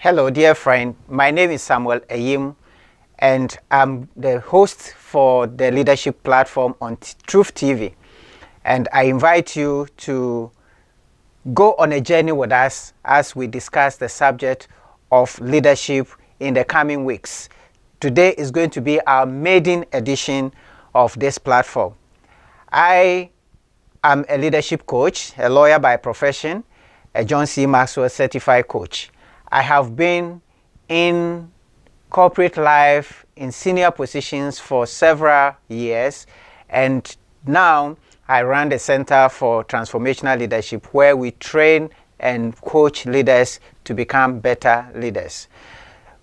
Hello, dear friend. My name is Ayim, and I'm the host for the leadership platform on Truth TV. And I invite you to go on a journey with us as we discuss the subject of leadership in the coming weeks. Today is going to be our maiden edition of this platform. I am a leadership coach, a lawyer by profession, a John C. Maxwell certified coach. I have been in corporate life in senior positions for several years, and now I run the Center for Transformational Leadership, where we train and coach leaders to become better leaders.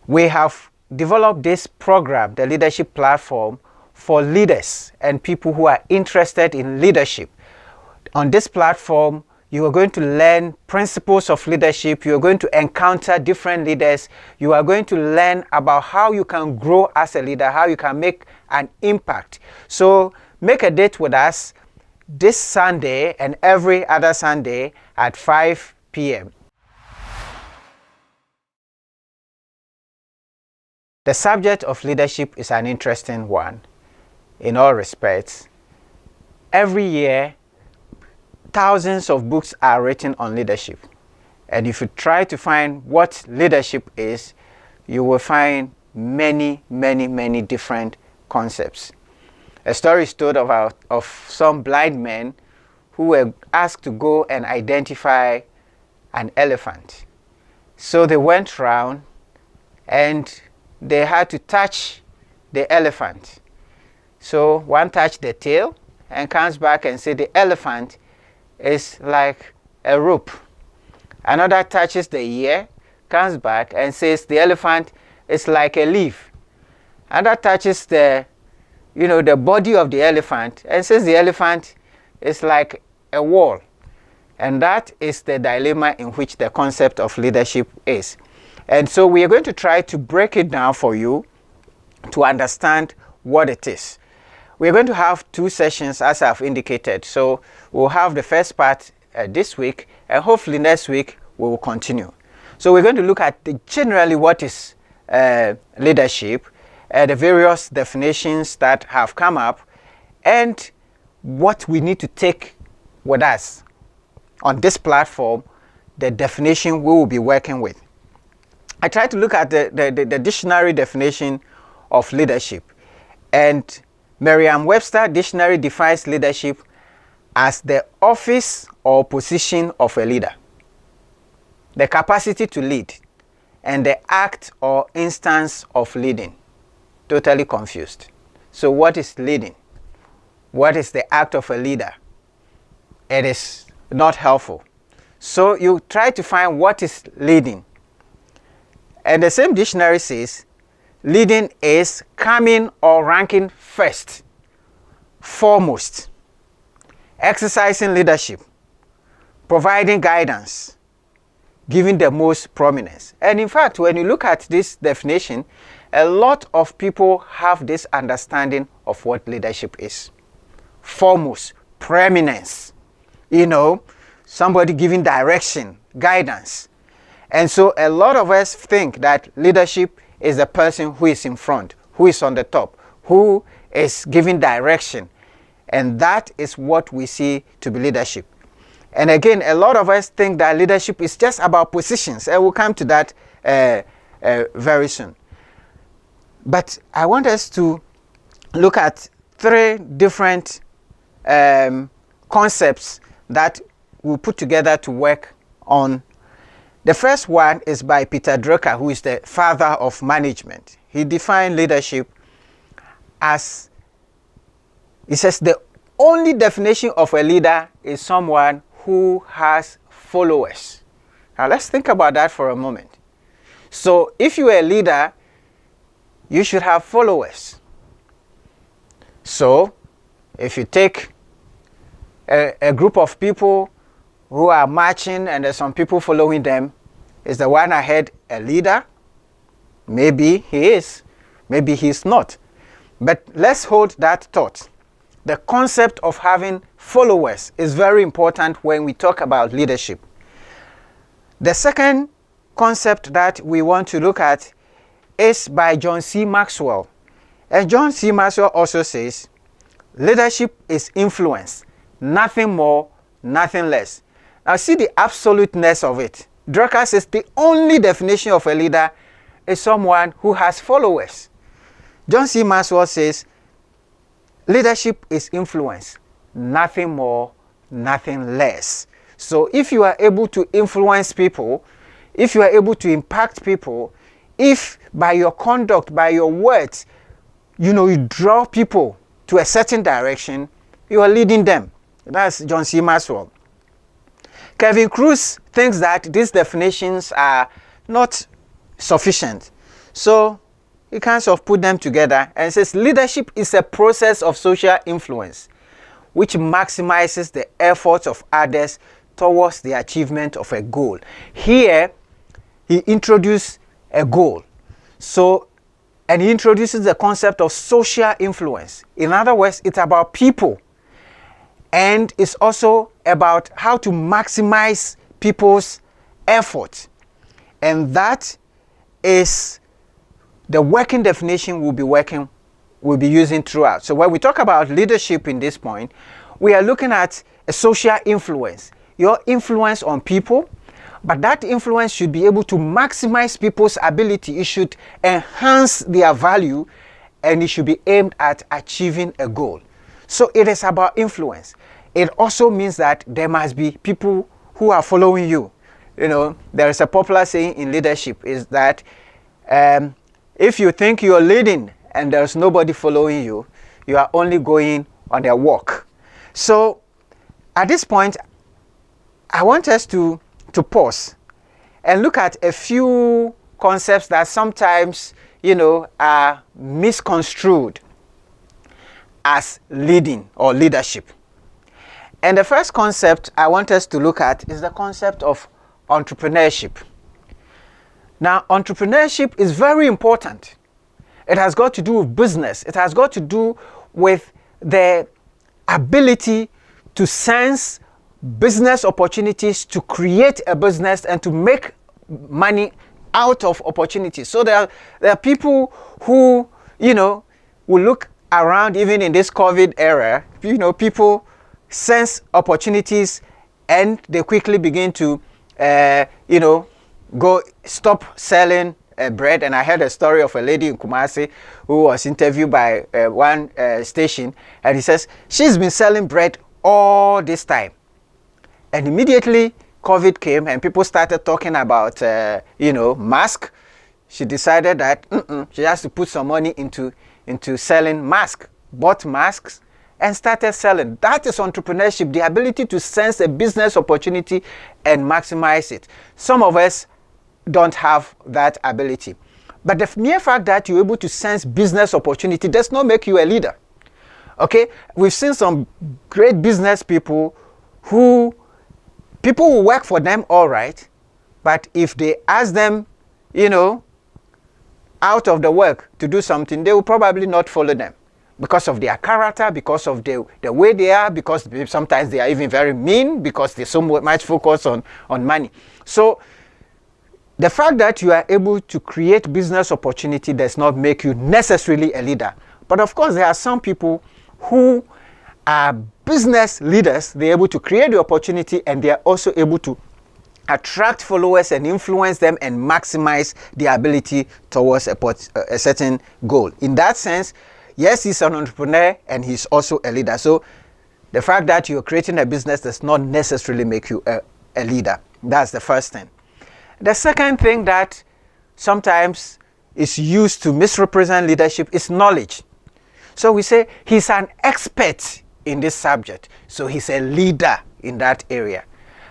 We have developed this program, the leadership platform, for leaders and people who are interested in leadership. On this platform, you are going to learn principles of leadership. You are going to encounter different leaders. You are going to learn about how you can grow as a leader, how you can make an impact. So make a date with us this Sunday and every other Sunday at 5 p.m. The subject of leadership is an interesting one in all respects. Every year, thousands of books are written on leadership. And if you try to find what leadership is, you will find many different concepts. A story is told of some blind men who were asked to go and identify an elephant. So they went around and they had to touch the elephant. So one touched the tail and comes back and said the elephant is like a rope. Another touches the ear, comes back and says the elephant is like a leaf. Another touches the body of the elephant and says the elephant is like a wall. And that is the dilemma in which the concept of leadership is. And so we are going to try to break it down for you to understand what it is. We're going to have 2 sessions, as I've indicated. So we'll have the first part this week, and hopefully next week we will continue. So we're going to look at generally what is leadership, the various definitions that have come up, and what we need to take with us on this platform, the definition we will be working with. I tried to look at the dictionary definition of leadership, and Merriam-Webster dictionary defines leadership as the office or position of a leader, the capacity to lead, and the act or instance of leading. Totally confused. So what is leading? What is the act of a leader? It is not helpful. So you try to find what is leading. And the same dictionary says, leading is coming or ranking first, foremost, exercising leadership, providing guidance, giving the most prominence. And in fact, when you look at this definition, a lot of people have this understanding of what leadership is. Foremost, preeminence, somebody giving direction, guidance. And so a lot of us think that leadership is the person who is in front, who is on the top, who is giving direction. And that is what we see to be leadership. And again, a lot of us think that leadership is just about positions, and we'll come to that very soon. But I want us to look at 3 different concepts that we'll put together to work on. The first one is by Peter Drucker, who is the father of management. He defined leadership as, he says, the only definition of a leader is someone who has followers. Now let's think about that for a moment. So if you are a leader, you should have followers. So if you take a group of people who are marching and there's some people following them, is the one ahead a leader? Maybe he is, maybe he's not. But let's hold that thought. The concept of having followers is very important when we talk about leadership. The second concept that we want to look at is by John C. Maxwell. And John C. Maxwell also says, leadership is influence, nothing more, nothing less. Now see the absoluteness of it. Drucker says the only definition of a leader is someone who has followers. John C. Maxwell says, leadership is influence, nothing more, nothing less. So if you are able to influence people, if you are able to impact people, if by your conduct, by your words, you draw people to a certain direction, you are leading them. That's John C. Maxwell. Kevin Cruz thinks that these definitions are not sufficient. So he kind of put them together and says leadership is a process of social influence which maximizes the efforts of others towards the achievement of a goal. Here, he introduced a goal. And he introduces the concept of social influence. In other words, it's about people. And it's also about how to maximize people's effort. And that is the working definition we'll be using throughout. So when we talk about leadership in this point, we are looking at a social influence. Your influence on people, but that influence should be able to maximize people's ability. It should enhance their value, and it should be aimed at achieving a goal. So it is about influence. It also means that there must be people who are following you. There is a popular saying in leadership is that if you think you're leading and there's nobody following you, you are only going on a walk. So at this point, I want us to pause and look at a few concepts that sometimes, are misconstrued as leading or leadership. And the first concept I want us to look at is the concept of entrepreneurship. Now, entrepreneurship is very important. It has got to do with business. It has got to do with the ability to sense business opportunities, to create a business, and to make money out of opportunities. So there are people who, will look around even in this COVID era, people sense opportunities and they quickly begin to, go stop selling bread. And I heard a story of a lady in Kumasi who was interviewed by one station, and he says she's been selling bread all this time. And immediately COVID came and people started talking about, mask. She decided that she has to put some money into selling masks, bought masks, and started selling. That is entrepreneurship, the ability to sense a business opportunity and maximize it. Some of us don't have that ability. But the mere fact that you're able to sense business opportunity does not make you a leader. Okay? We've seen some great business people who people will work for them all right, but if they ask them, out of the work to do something, they will probably not follow them because of their character, because of the way they are, because sometimes they are even very mean, because they so much focus on money. So the fact that you are able to create business opportunity does not make you necessarily a leader. But of course, there are some people who are business leaders. They're able to create the opportunity, and they are also able to attract followers and influence them and maximize their ability towards a certain goal. In that sense, yes, he's an entrepreneur and he's also a leader. So the fact that you're creating a business does not necessarily make you a leader. That's the first thing. The second thing that sometimes is used to misrepresent leadership is knowledge. So we say he's an expert in this subject, so he's a leader in that area.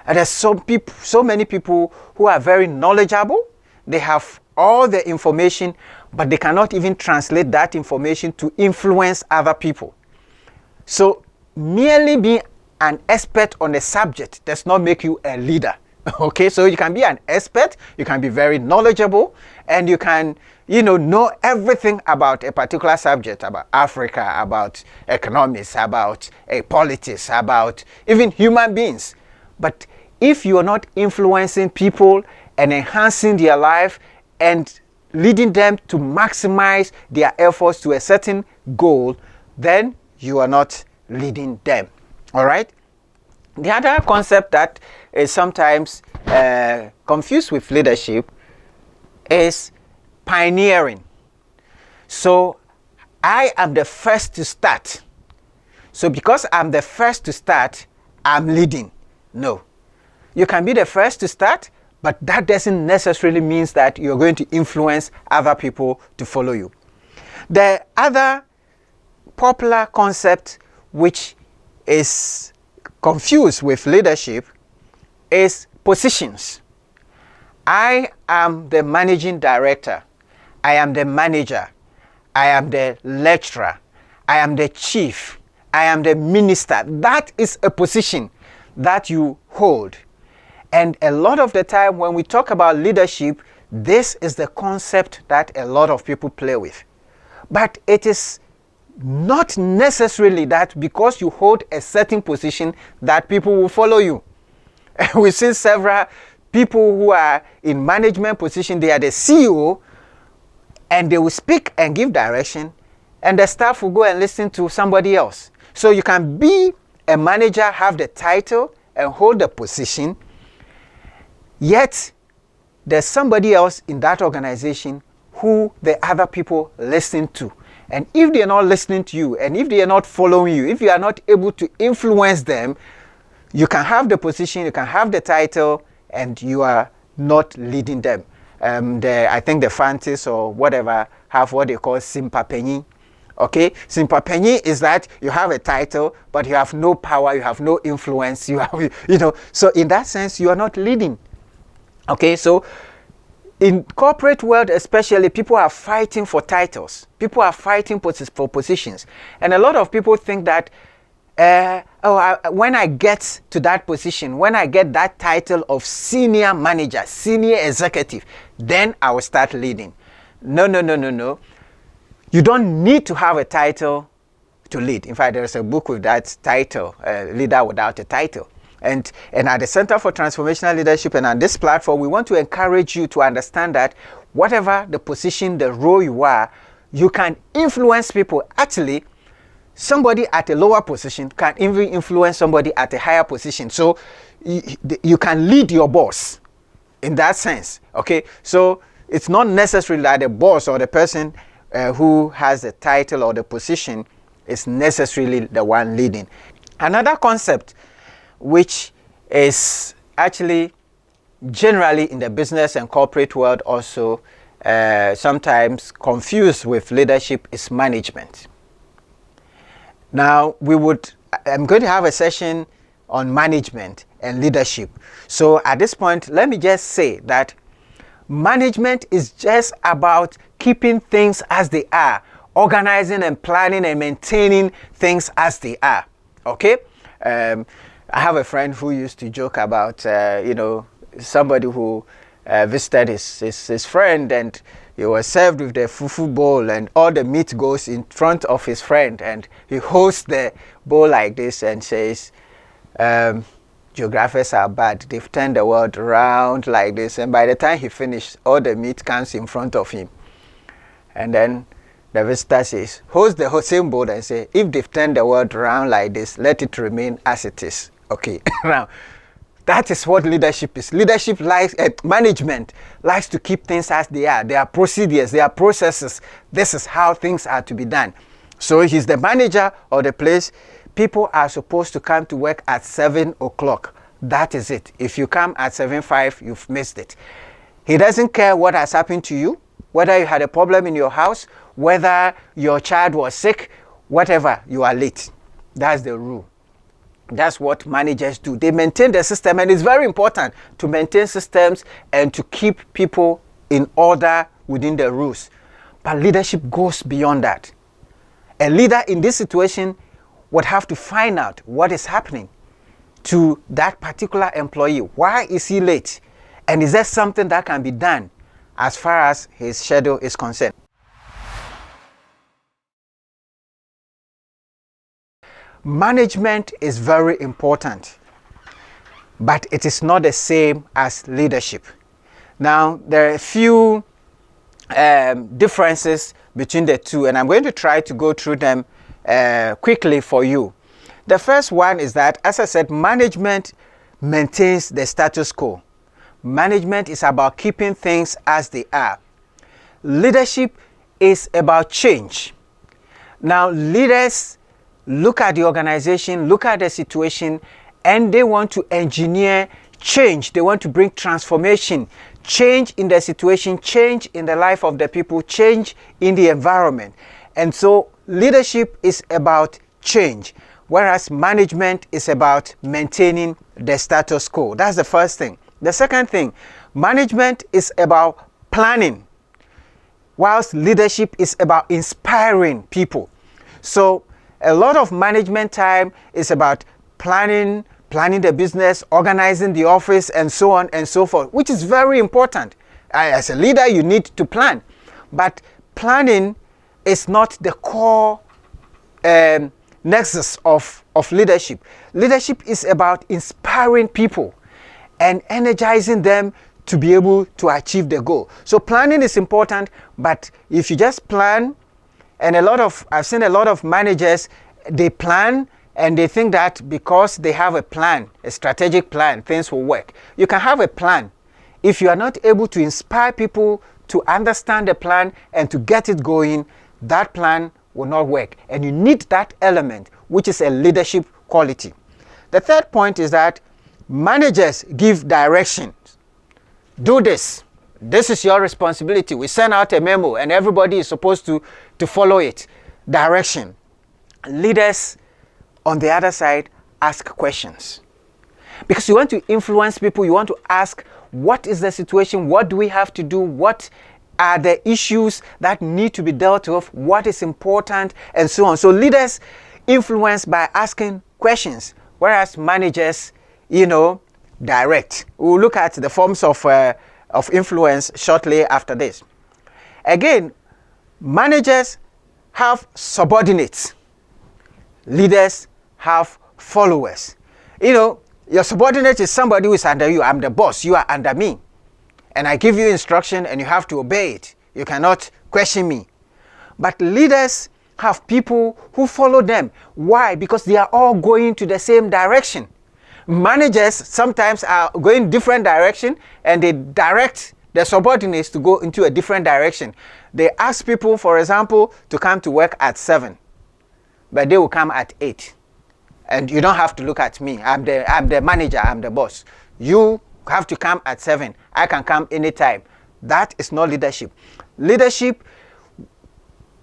And there's so many people who are very knowledgeable. They have all the information, but they cannot even translate that information to influence other people. So merely being an expert on a subject does not make you a leader. Okay, so you can be an expert, you can be very knowledgeable, and you can, know everything about a particular subject, about Africa, about economics, about politics, about even human beings. But if you are not influencing people and enhancing their life and leading them to maximize their efforts to a certain goal, then you are not leading them. All right? The other concept that is sometimes confused with leadership is pioneering. So I am the first to start. So because I'm the first to start, I'm leading. No. You can be the first to start, but that doesn't necessarily mean that you're going to influence other people to follow you. The other popular concept which is confused with leadership is positions. I am the managing director. I am the manager. I am the lecturer. I am the chief. I am the minister. That is a position that you hold. And a lot of the time when we talk about leadership, this is the concept that a lot of people play with. But it is not necessarily that because you hold a certain position that people will follow you. We've seen several people who are in management position, they are the CEO, and they will speak and give direction, and the staff will go and listen to somebody else. So you can be a manager, have the title, and hold the position, yet there's somebody else in that organization who the other people listen to. And if they are not listening to you, and if they are not following you, if you are not able to influence them, you can have the position, you can have the title, and you are not leading them. I think the Fantis or whatever have what they call Simpapeni. Okay, Simpapeni is that you have a title, but you have no power, you have no influence, you have, so in that sense, you are not leading. Okay, so in corporate world especially, people are fighting for titles. People are fighting for positions. And a lot of people think that, when I get to that position, when I get that title of senior manager, senior executive, then I will start leading. No. You don't need to have a title to lead. In fact, there's a book with that title, Leader Without a Title. And at the Center for Transformational Leadership and on this platform, we want to encourage you to understand that whatever the position, the role you are, you can influence people. Actually, somebody at a lower position can even influence somebody at a higher position. So you can lead your boss in that sense. Okay, so it's not necessarily that the boss or the person who has the title or the position is necessarily the one leading. Another concept which is actually generally in the business and corporate world also sometimes confused with leadership is management. Now I'm going to have a session on management and leadership. So at this point, let me just say that management is just about keeping things as they are, organizing and planning and maintaining things as they are. Okay? I have a friend who used to joke about, somebody who visited his friend, and he was served with the fufu bowl, and all the meat goes in front of his friend, and he holds the bowl like this and says, geographers are bad. They've turned the world around like this. And by the time he finished, all the meat comes in front of him. And then the visitor says, holds the same bowl and say, if they've turned the world around like this, let it remain as it is. Okay. Now, that is what leadership is. Leadership likes, management likes to keep things as they are. There are procedures, there are processes. This is how things are to be done. So he's the manager of the place. People are supposed to come to work at 7 o'clock. That is it. If you come at 7:05, you've missed it. He doesn't care what has happened to you, whether you had a problem in your house, whether your child was sick, whatever, you are late. That's the rule. That's what managers do. They maintain the system, and it's very important to maintain systems and to keep people in order within the rules. But leadership goes beyond that. A leader in this situation would have to find out what is happening to that particular employee. Why is he late? And is there something that can be done as far as his schedule is concerned? Management is very important, but it is not the same as leadership. Now, there are a few differences between the two, and I'm going to try to go through them quickly for you. The first one is that, as I said, management maintains the status quo. Management is about keeping things as they are. Leadership is about change. Now, leaders look at the organization, look at the situation, and they want to engineer change. They want to bring transformation, change in the situation, change in the life of the people, change in the environment. And so leadership is about change, whereas management is about maintaining the status quo. That's the first thing. The second thing, management is about planning, whilst leadership is about inspiring people. So a lot of management time is about planning the business, organizing the office, and so on and so forth, which is very important. As a leader, you need to plan. But planning is not the core nexus of leadership. Leadership is about inspiring people and energizing them to be able to achieve the goal. So planning is important, but if you just plan, and I've seen a lot of managers, they plan and they think that because they have a plan, a strategic plan, things will work. You can have a plan. If you are not able to inspire people to understand the plan and to get it going, that plan will not work. And you need that element, which is a leadership quality. The third point is that managers give directions. Do this. This is your responsibility. We send out a memo and everybody is supposed to follow it. Direction. Leaders, on the other side, ask questions. Because you want to influence people, you want to ask, what is the situation? What do we have to do? What are the issues that need to be dealt with? What is important? And so on. So leaders influence by asking questions, whereas managers, direct. We'll look at the forms of influence shortly after this. Again, managers have subordinates. Leaders have followers. Your subordinate is somebody who is under you. I'm the boss. You are under me. And I give you instruction and you have to obey it. You cannot question me. But leaders have people who follow them. Why? Because they are all going to the same direction. Managers sometimes are going different direction and they direct their subordinates to go into a different direction. They ask people, for example, to come to work at 7, but they will come at 8. And you don't have to look at me. I'm the manager, I'm the boss. You have to come at 7. I can come anytime. That is not leadership. Leadership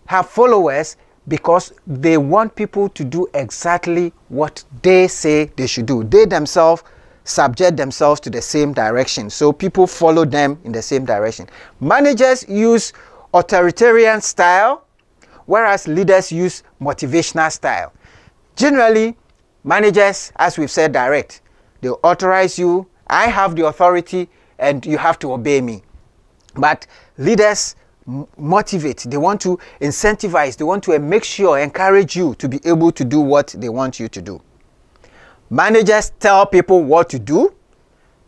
have followers because they want people to do exactly what they say they should do. They themselves subject themselves to the same direction. So people follow them in the same direction. Managers use authoritarian style, whereas leaders use motivational style. Generally, managers, as we've said, direct. They authorize you. I have the authority and you have to obey me. But leaders motivate. They want to incentivize. They want to make sure, encourage you to be able to do what they want you to do. Managers tell people what to do.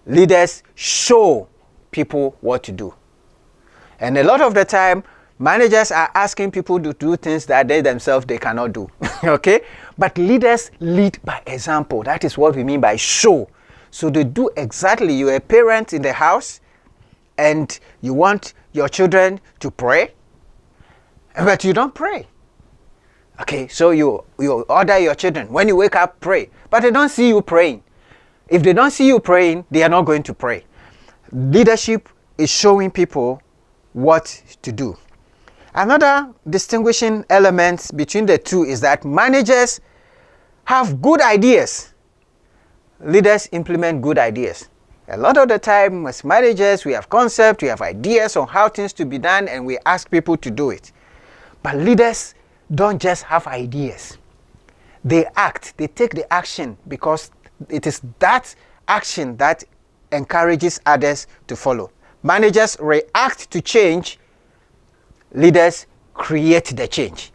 Leaders show people what to do. And a lot of the time, managers are asking people to do things that they themselves they cannot do. Okay? But leaders lead by example. That is what we mean by show. So they do exactly. You're a parent in the house and you want your children to pray, but you don't pray. Okay, so you order your children, when you wake up, pray. But they don't see you praying. If they don't see you praying, they are not going to pray. Leadership is showing people what to do. Another distinguishing element between the two is that managers have good ideas. Leaders implement good ideas. A lot of the time, as managers, we have concepts, we have ideas on how things to be done, and we ask people to do it. But leaders don't just have ideas. They act, they take the action because it is that action that encourages others to follow. Managers react to change, leaders create the change.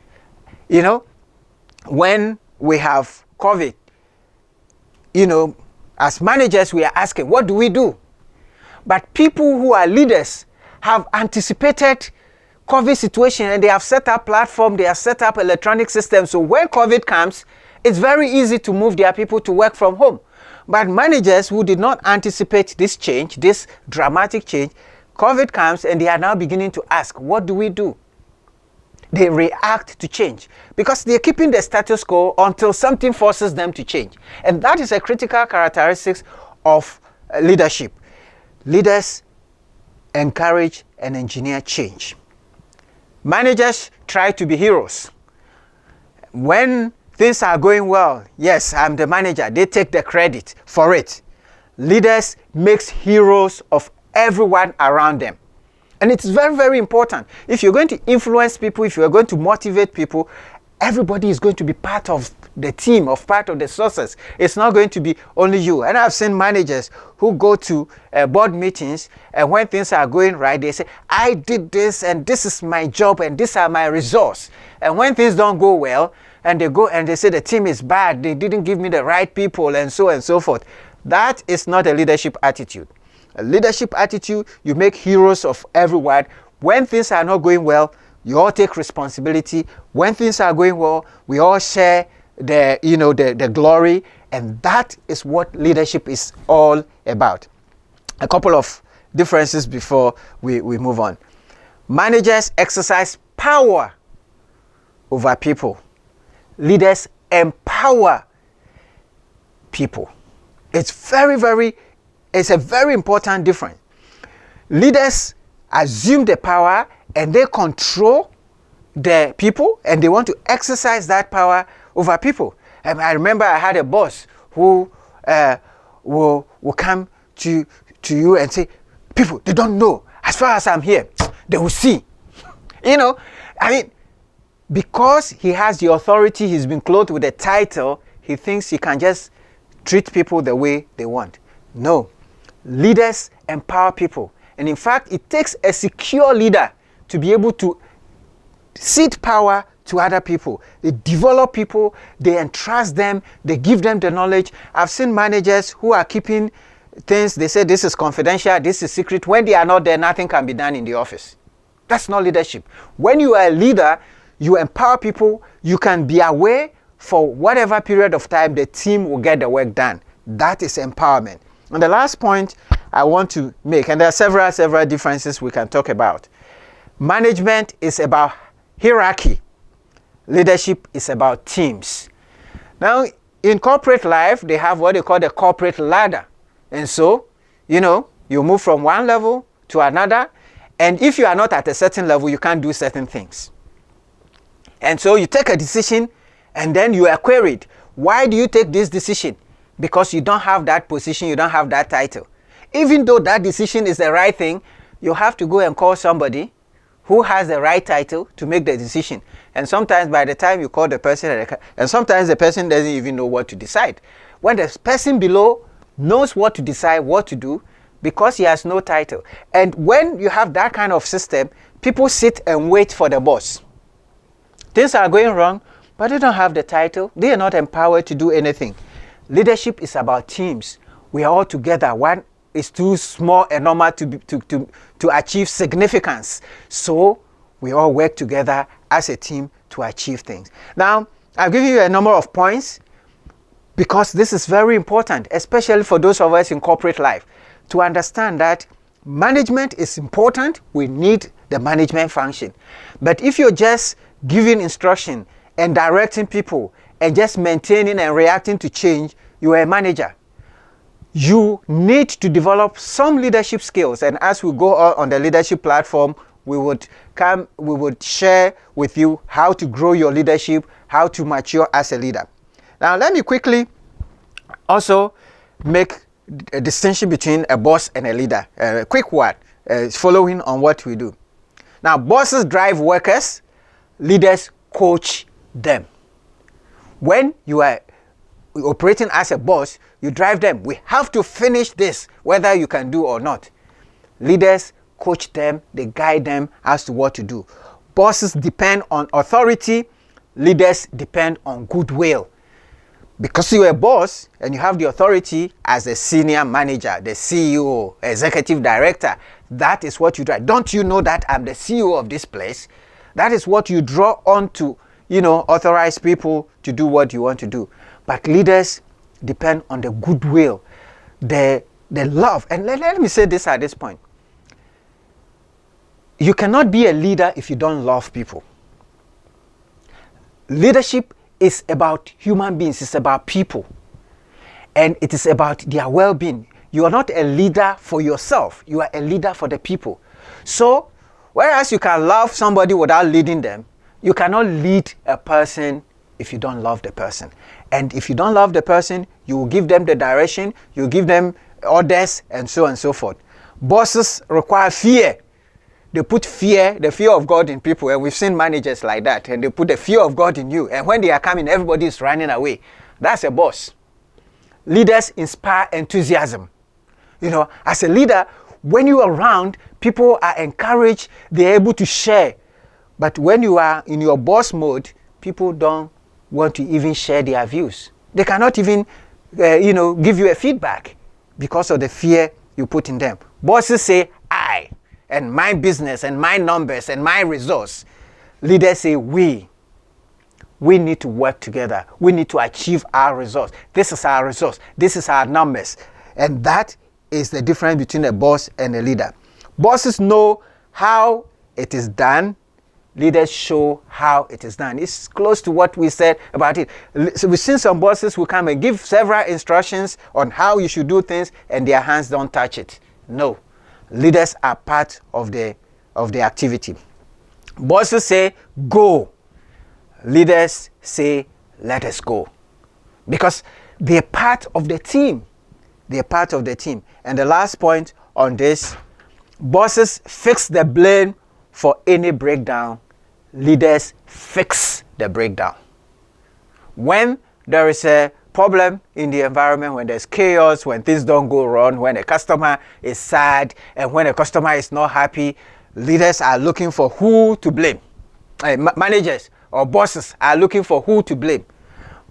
When we have COVID, as managers, we are asking, what do we do? But people who are leaders have anticipated COVID situation, and they have set up platform, they have set up electronic systems. So when COVID comes, it's very easy to move their people to work from home. But managers who did not anticipate this change, this dramatic change, COVID comes and they are now beginning to ask, what do we do? They react to change because they're keeping the status quo until something forces them to change. And that is a critical characteristic of leadership. Leaders encourage and engineer change. Managers try to be heroes. When things are going well, yes, I'm the manager. They take the credit for it. Leaders make heroes of everyone around them. And it's very, very important. If you're going to influence people, if you're going to motivate people, everybody is going to be part of the team, of part of the success. It's not going to be only you. And I've seen managers who go to board meetings, and when things are going right, they say, I did this, and this is my job, and these are my results. And when things don't go well, and they go and they say the team is bad, they didn't give me the right people, and so forth. That is not a leadership attitude. A leadership attitude, you make heroes of everyone. When things are not going well, you all take responsibility. When things are going well, we all share the glory, and that is what leadership is all about. A couple of differences before we move on. Managers exercise power over people. Leaders empower people. It's a very important difference. Leaders assume the power and they control the people, and they want to exercise that power over people. And I remember I had a boss who will come to you and say, people, they don't know. As far as I'm here, they will see. Because he has the authority, he's been clothed with a title, he thinks he can just treat people the way they want. No. Leaders empower people. And in fact, it takes a secure leader to be able to cede power to other people. They develop people, they entrust them, they give them the knowledge. I've seen managers who are keeping things, they say this is confidential, this is secret. When they are not there, nothing can be done in the office. That's not leadership. When you are a leader, you empower people, you can be aware for whatever period of time the team will get the work done. That is empowerment. And the last point I want to make, and there are several differences we can talk about. Management is about hierarchy. Leadership is about teams. Now, in corporate life, they have what they call the corporate ladder. And so, you move from one level to another. And if you are not at a certain level, you can't do certain things. And so you take a decision, and then you are queried. Why do you take this decision? Because you don't have that position, you don't have that title. Even though that decision is the right thing, you have to go and call somebody who has the right title to make the decision. And sometimes by the time you call the person, and sometimes the person doesn't even know what to decide. When the person below knows what to decide, what to do, because he has no title. And when you have that kind of system, people sit and wait for the boss. Things are going wrong, but they don't have the title. They are not empowered to do anything. Leadership is about teams. We are all together. One is too small and normal to achieve significance. So we all work together as a team to achieve things. Now, I've given you a number of points because this is very important, especially for those of us in corporate life, to understand that management is important. We need the management function. But if you're just giving instruction and directing people and just maintaining and reacting to change, you are a manager. You need to develop some leadership skills, and as we go on the leadership platform, we would share with you how to grow your leadership, how to mature as a leader. Now, let me quickly also make a distinction between a boss and a leader. A quick one, following on what we do. Now, bosses drive workers, leaders coach them. When you are operating as a boss, you drive them. We have to finish this, whether you can do or not. Leaders coach them, they guide them as to what to do. Bosses depend on authority, leaders depend on goodwill. Because you're a boss and you have the authority as a senior manager, the CEO, executive director, that is what you do. Don't you know that I'm the CEO of this place? That is what you draw on to, authorize people to do what you want to do. But leaders depend on the goodwill, the love. And let me say this at this point. You cannot be a leader if you don't love people. Leadership is about human beings. It's about people. And it is about their well-being. You are not a leader for yourself. You are a leader for the people. So, whereas you can love somebody without leading them, you cannot lead a person if you don't love the person. And if you don't love the person, you will give them the direction, you give them orders, and so on and so forth. Bosses require fear. They put fear, the fear of God in people, and we've seen managers like that, and they put the fear of God in you, and when they are coming, everybody is running away. That's a boss. Leaders inspire enthusiasm. As a leader, when you are around, people are encouraged, they're able to share. But when you are in your boss mode, people don't want to even share their views. They cannot even, give you a feedback because of the fear you put in them. Bosses say, I, and my business, and my numbers, and my resource. Leaders say, we need to work together. We need to achieve our results. This is our resource. This is our numbers. And that is the difference between a boss and a leader. Bosses know how it is done. Leaders show how it is done. It's close to what we said about it. So we've seen some bosses who come and give several instructions on how you should do things, and their hands don't touch it. No. Leaders are part of the activity. Bosses say, go. Leaders say, let us go. Because they're part of the team. They're part of the team. And the last point on this, bosses fix the blame for any breakdown. Leaders fix the breakdown. When there is a problem in the environment, when there's chaos, when things don't go wrong, when a customer is sad, and when a customer is not happy, leaders are looking for who to blame. Managers or bosses are looking for who to blame.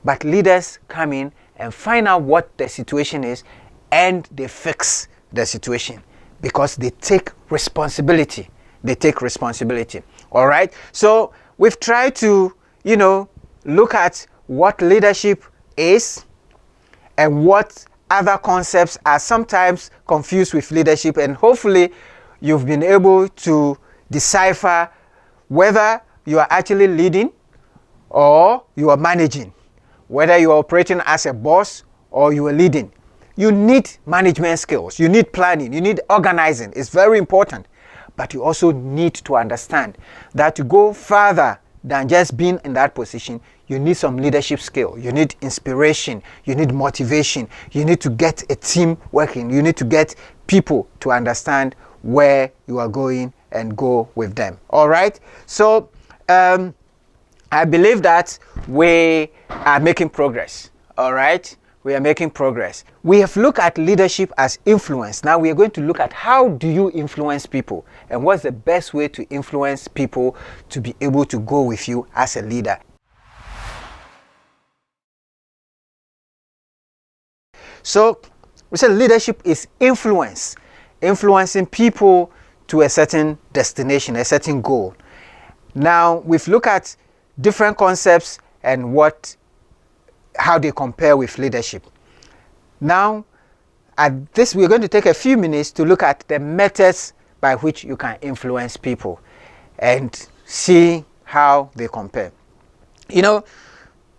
But leaders come in and find out what the situation is, and they fix the situation because they take responsibility. They take responsibility. All right? So we've tried to, look at what leadership is and what other concepts are sometimes confused with leadership, and hopefully you've been able to decipher whether you are actually leading or you are managing, whether you are operating as a boss or you are leading. You need management skills, you need planning, you need organizing. It's very important. But you also need to understand that to go further than just being in that position, you need some leadership skill. You need inspiration. You need motivation. You need to get a team working. You need to get people to understand where you are going and go with them. All right? So I believe that we are making progress. All right? We are making progress. We have looked at leadership as influence. Now we are going to look at how do you influence people, and what's the best way to influence people to be able to go with you as a leader. So we said leadership is influence, influencing people to a certain destination, a certain goal. Now we've looked at different concepts and how they compare with leadership. Now, at this, we're going to take a few minutes to look at the methods by which you can influence people and see how they compare.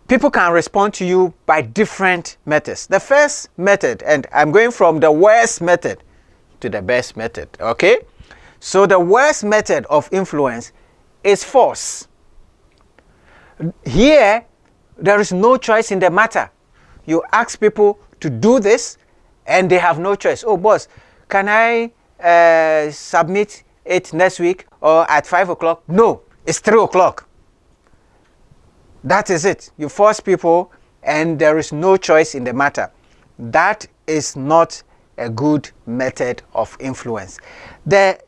People can respond to you by different methods. The first method, and I'm going from the worst method to the best method, okay? So the worst method of influence is force. Here, there is no choice in the matter. You ask people to do this, and they have no choice. Oh, boss, can I submit it next week or at 5 o'clock? No, it's 3 o'clock. That is it. You force people, and there is no choice in the matter. That is not a good method of influence. The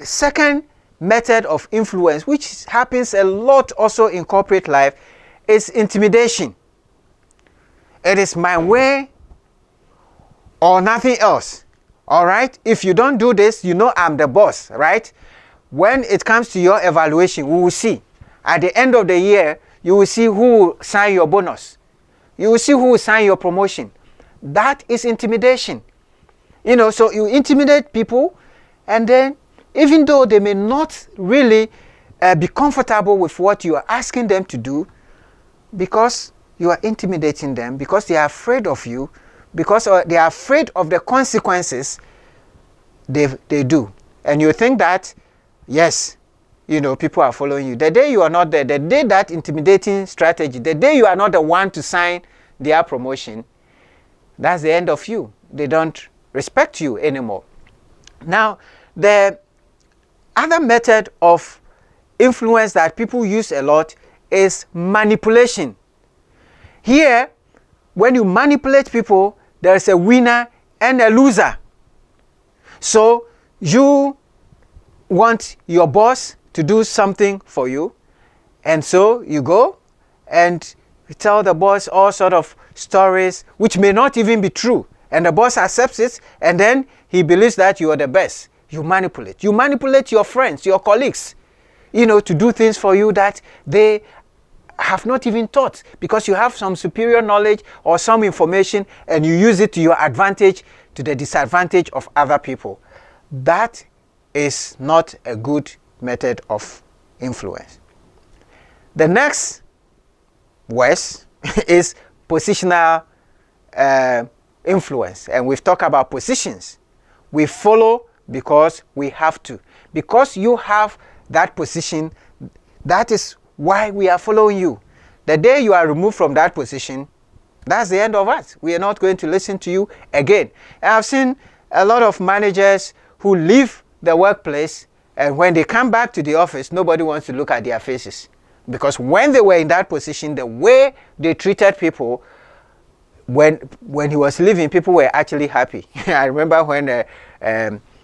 second method of influence, which happens a lot also in corporate life, is intimidation. It is my way or nothing else. All right? If you don't do this, you know I'm the boss, right? When it comes to your evaluation, we will see. At the end of the year, you will see who will sign your bonus. You will see who will sign your promotion. That is intimidation. You know, so you intimidate people, and then even though they may not really be comfortable with what you are asking them to do, because you are intimidating them, because they are afraid of you, because they are afraid of the consequences, they do. And you think that, yes, you know, people are following you. The day you are not there, the day that intimidating strategy, the day you are not the one to sign their promotion, that's the end of you. They don't respect you anymore. Now, the other method of influence that people use a lot is manipulation. Here, when you manipulate people, there is a winner and a loser. So you want your boss to do something for you, and so you go and you tell the boss all sort of stories which may not even be true, and the boss accepts it, and then he believes that you are the best. You manipulate. You manipulate your friends, your colleagues, you know, to do things for you that they have not even thought, because you have some superior knowledge or some information, and you use it to your advantage, to the disadvantage of other people. That is not a good method of influence. The next worst is positional influence, and we've talked about positions. We follow because we have to. Because you have that position, that is why we are following you. The day you are removed from that position, that's the end of us. We are not going to listen to you again. And I've seen a lot of managers who leave the workplace, and when they come back to the office, nobody wants to look at their faces. Because when they were in that position, the way they treated people, when he was leaving, people were actually happy. I remember when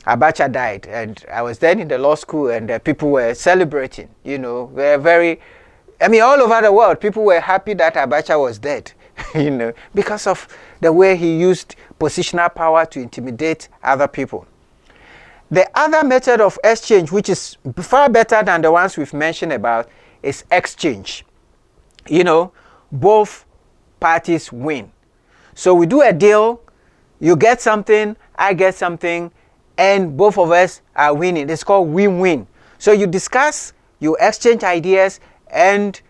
Abacha died, and I was then in the law school, and people were celebrating. You know, they're very, I mean, all over the world, people were happy that Abacha was dead, you know, because of the way he used positional power to intimidate other people. The other method of exchange, which is far better than the ones we've mentioned about, is exchange. You know, both parties win. So we do a deal, you get something, I get something, and both of us are winning. It's called win-win. So you discuss, you exchange ideas, and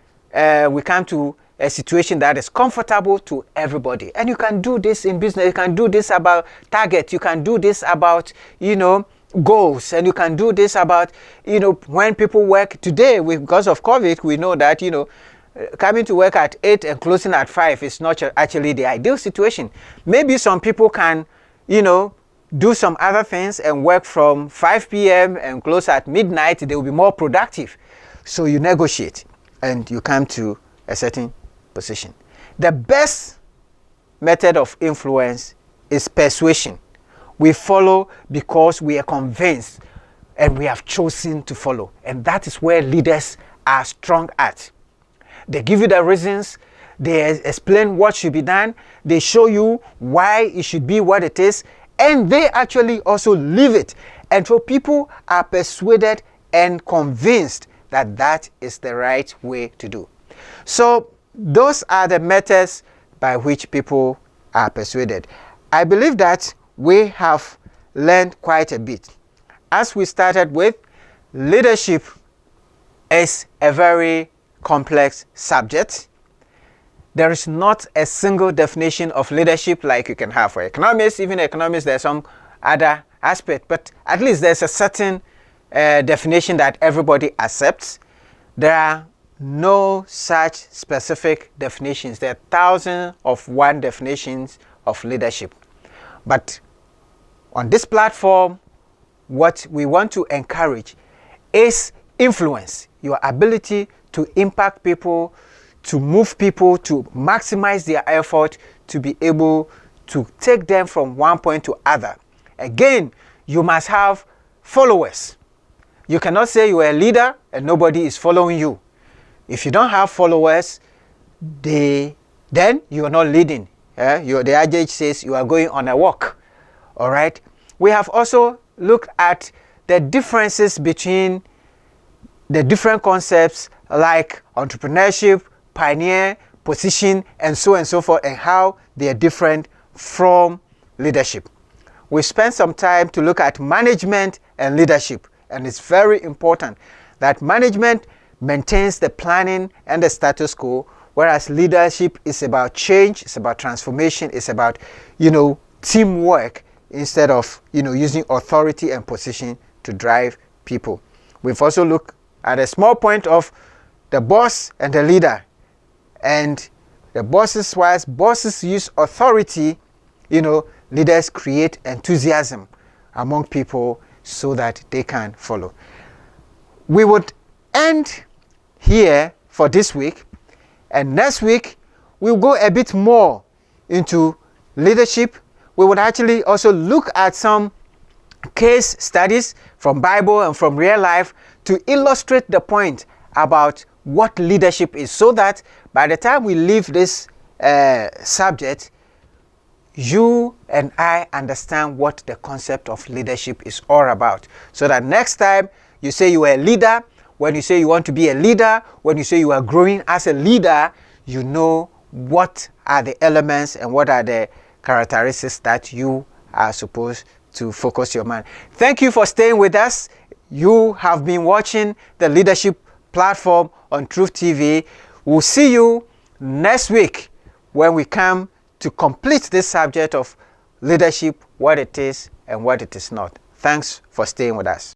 we come to a situation that is comfortable to everybody. And you can do this in business. You can do this about target. You can do this about, you know, goals. And you can do this about, you know, when people work today, because of COVID, we know that, you know, coming to work at 8 and closing at 5 is not actually the ideal situation. Maybe some people can, you know, do some other things and work from 5 p.m. and close at midnight. They will be more productive. So you negotiate and you come to a certain position. The best method of influence is persuasion. We follow because we are convinced and we have chosen to follow. And that is where leaders are strong at. They give you the reasons, they explain what should be done, they show you why it should be what it is, and they actually also live it. And so people are persuaded and convinced that that is the right way to do. So those are the methods by which people are persuaded. I believe that we have learned quite a bit. As we started with, leadership is a very complex subject. There is not a single definition of leadership like you can have for economists. Even economists, there's some other aspect, but at least there's a certain definition that everybody accepts. There are no such specific definitions. There are thousands of one definitions of leadership. But on this platform, what we want to encourage is influence, your ability to impact people, to move people, to maximize their effort, to be able to take them from one point to other. Again, you must have followers. You cannot say you are a leader and nobody is following you. If you don't have followers, then you are not leading. The adage says you are going on a walk. All right. We have also looked at the differences between the different concepts like entrepreneurship, pioneer, position, and so forth, and how they are different from leadership. We spent some time to look at management and leadership, and it's very important that management maintains the planning and the status quo, whereas leadership is about change, it's about transformation, it's about, teamwork instead of, using authority and position to drive people. We've also looked at a small point of the boss and the leader. And the bosses use authority, leaders create enthusiasm among people so that they can follow. We would end here for this week, and next week we'll go a bit more into leadership. We would actually also look at some case studies from Bible and from real life to illustrate the point about what leadership is, so that by the time we leave this subject, you and I understand what the concept of leadership is all about. So that next time you say you are a leader, when you say you want to be a leader, when you say you are growing as a leader, you know what are the elements and what are the characteristics that you are supposed to focus your mind. Thank you for staying with us. You have been watching the leadership platform on Truth TV. We'll see you next week when we come to complete this subject of leadership, what it is and what it is not. Thanks for staying with us.